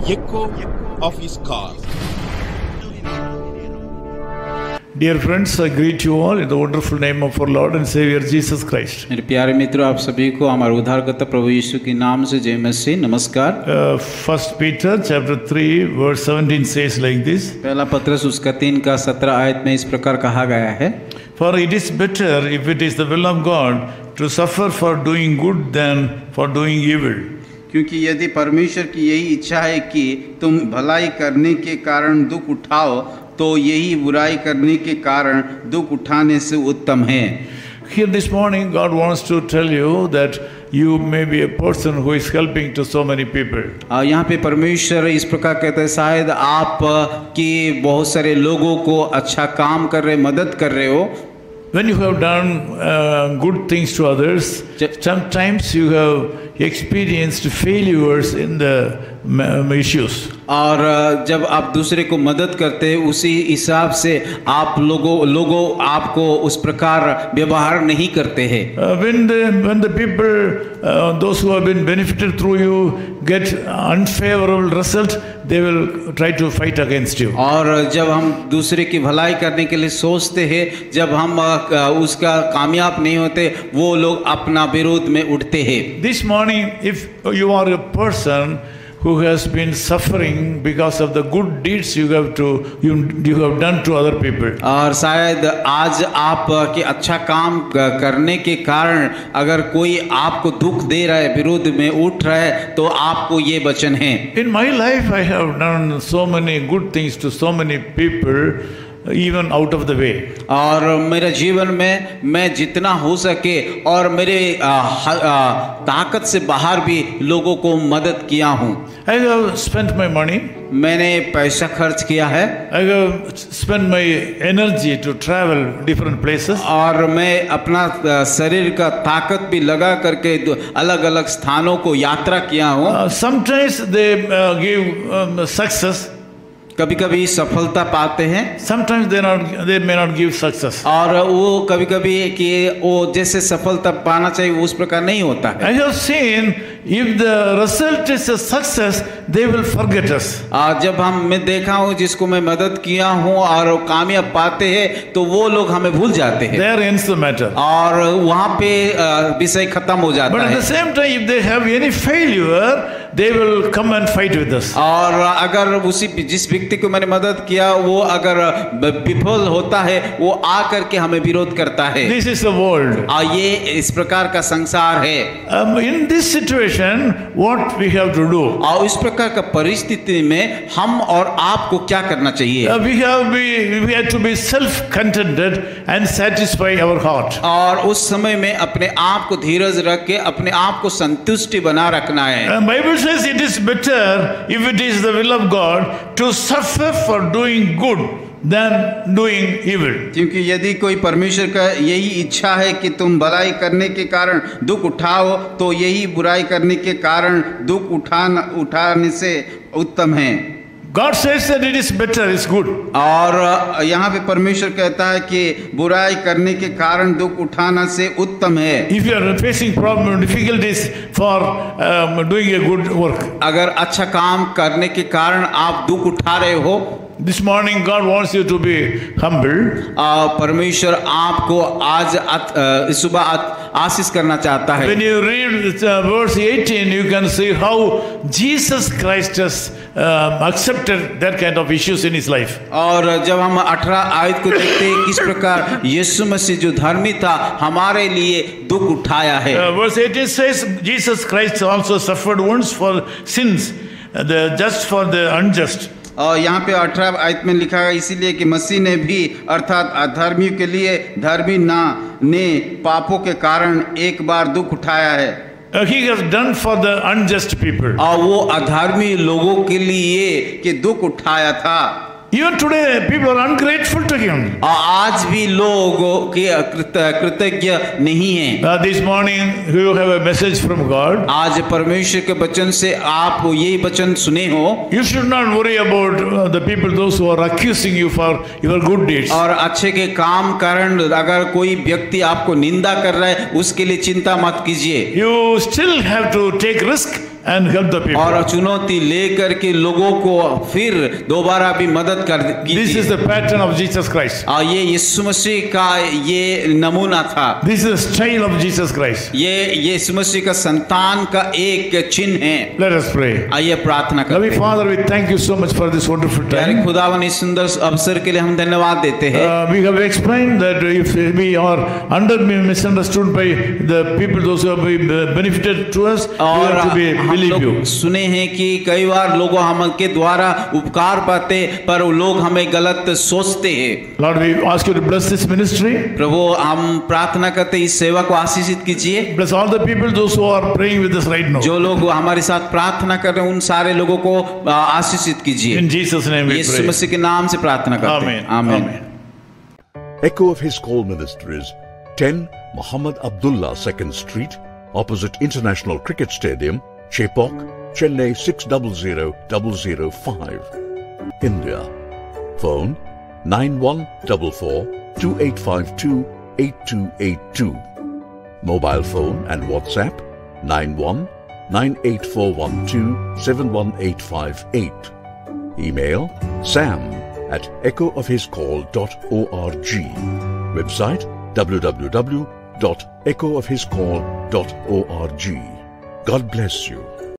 echo of his call. Dear friends, I greet you all in the wonderful name of our Lord and Savior Jesus Christ. मेरे प्यारे मित्रों, आप सभी को हमारे उद्धारकर्ता प्रभु यीशु के नाम से जय मसीह। नमस्कार। 1 Peter chapter 3 verse 17 says like this. पहला पत्रस उसका 3 का 17 आयत में इस प्रकार कहा गया है, For it is better if it is the will of God to suffer for doing good than for doing evil. क्योंकि यदि परमेश्वर की यही इच्छा है कि तुम भलाई करने के कारण दुख उठाओ, तो यही बुराई करने के कारण दुख उठाने से उत्तम है। Here this morning God wants to tell you that you may be a person who is helping to so many people. यहाँ पे परमेश्वर इस प्रकार कहते हैं, शायद आप के बहुत सारे लोगों को अच्छा काम कर रहे, मदद कर रहे हो। When you have done good things to others, sometimes you have experienced failures in the issues. और जब आप दूसरे को मदद करते हैं, उसी हिसाब से आप लोगों आपको उस प्रकार व्यवहार नहीं करते हैं। When the people, those who have been benefited through you, get unfavorable result, they will try to fight against you. और जब हम दूसरे की भलाई करने के लिए सोचते हैं, जब हम उसका कामयाब नहीं होते, वो लोग अपना विरोध में उठते हैं। This morning, if you are a person who has been suffering because of the good deeds you have done to other people. और शायद आज आप के अच्छा काम करने के कारण अगर कोई आपको दुख दे रहा है, विरोध में उठ रहा है, तो आपको ये वचन है। In my life I have done so many good things to so many people, even out of the way. और मेरे जीवन में मैं जितना हो सके और मेरे ताकत से बाहर भी लोगों को मदद किया हूँ। I have spent my money. मैंने पैसा खर्च किया है। I have spent my energy to travel different places. और मैं अपना शरीर का ताकत भी लगा करके अलग अलग स्थानों को यात्रा किया हूँ। Sometimes they give success. कभी कभी सफलता पाते हैं। Sometimes they may not give success. और वो कभी कभी कि वो जैसे सफलता पाना चाहिए उस प्रकार नहीं होता है। I have seen if the result is a success, they will forget us. जब मैं देखा हूँ जिसको मैं मदद किया हूँ और वो कामयाब पाते हैं, तो वो लोग हमें भूल जाते हैं। There ends the matter. और वहाँ पे विषय खत्म हो जाता है। But at the same time, if they have any failure, they will come and fight with us. और अगर जिस व्यक्ति को मैंने मदद किया वो अगर विफल होता है, वो आकर के हमें विरोध करता है। This is the world. ये इस प्रकार का संसार है। In this situation, what we have to do? और इस प्रकार का परिस्थिति में हम और आपको क्या करना चाहिए? We have to be self-contented and satisfy our heart. और उस समय में अपने आप को धीरज रख के अपने आप को संतुष्टि बना रखना है। Bible says it is better if it is the will of God to suffer for doing good than doing evil. क्योंकि यदि कोई परमेश्वर का यही इच्छा है कि तुम भलाई करने के कारण दुख उठाओ, तो यही बुराई करने के कारण दुख उठाने से उत्तम है। God says that it is better, it's good. और यहाँ पे परमेश्वर कहता है कि बुराई करने के कारण दुख उठाना से उत्तम है। If you are facing problem, difficulties for doing a good work, अगर अच्छा काम करने के कारण आप दुख उठा रहे हो, this morning God wants you to be humble. परमेश्वर आपको आज सुबह आशीष करना चाहता है। When you read verse 18, you can see how Jesus Christ has accepted that kind of issues in his life. और जब हम 18 आयत को देखते हैं किस प्रकार यीशु मसीह जो धर्मी था हमारे लिए दुख उठाया है। Verse 18 says Jesus Christ also suffered once for sins, the just for the unjust. और यहाँ पे 18 आयत में लिखा है, इसीलिए कि मसीह ने भी अर्थात अधर्मियों के लिए धर्मी ने पापों के कारण एक बार दुख उठाया है। He has done for the unjust people. और वो अधर्मी लोगों के लिए कि दुख उठाया था। Even today, people are ungrateful to him. आज भी लोग कृतज्ञ नहीं हैं। This morning, you have a message from God. आज परमेश्वर के वचन से आप यही वचन सुने हो। You should not worry about the people, those who are accusing you for your good deeds. और अच्छे के काम कारण अगर कोई व्यक्ति आपको निंदा कर रहा है, उसके लिए चिंता मत कीजिए। You still have to take risk and help the people. और चुनौती लेकर के लोगों को फिर दोबारा भी मदद की This थी। is the pattern of Jesus Christ. और ये यीशु मसीह का ये नमूना था। This is the style of Jesus Christ. ये यीशु मसीह का संतान का एक चिन्ह है। Let us pray. आइए प्रार्थना करते Loving हैं। Father, we thank you so much for this wonderful प्यारे time. खुदावन इस सुंदर अवसर के लिए हम धन्यवाद देते हैं। We have explained that if we are misunderstood by the people, those who have benefited to us, we और have to हम believe you. लोग सुने हैं कि कई बार लोग हमके द्वारा उपकार पाते पर वो लोग हमें गलत सोचते हैं। Lord, we ask you to bless this ministry. प्रभु हम प्रार्थना करते इस सेवा को आशीषित कीजिए। Bless all the people, those who are praying with us right now. जो लोग हमारे साथ प्रार्थना कर रहे हैं उन सारे लोगों को आशीषित कीजिए। In Jesus' name we Yeshu pray. मसीह के नाम से प्रार्थना करते हैं। Amen. आमीन। Echo of His Call Ministries, 10 Muhammad Abdullah 2nd Street, opposite International Cricket Stadium, Chepauk, Chennai 600005, India. Phone 9144-2852-8282. Mobile phone and WhatsApp 91-98412-71858. Email sam@echoofhiscall.org. Website www.echoofhiscall.org. God bless you.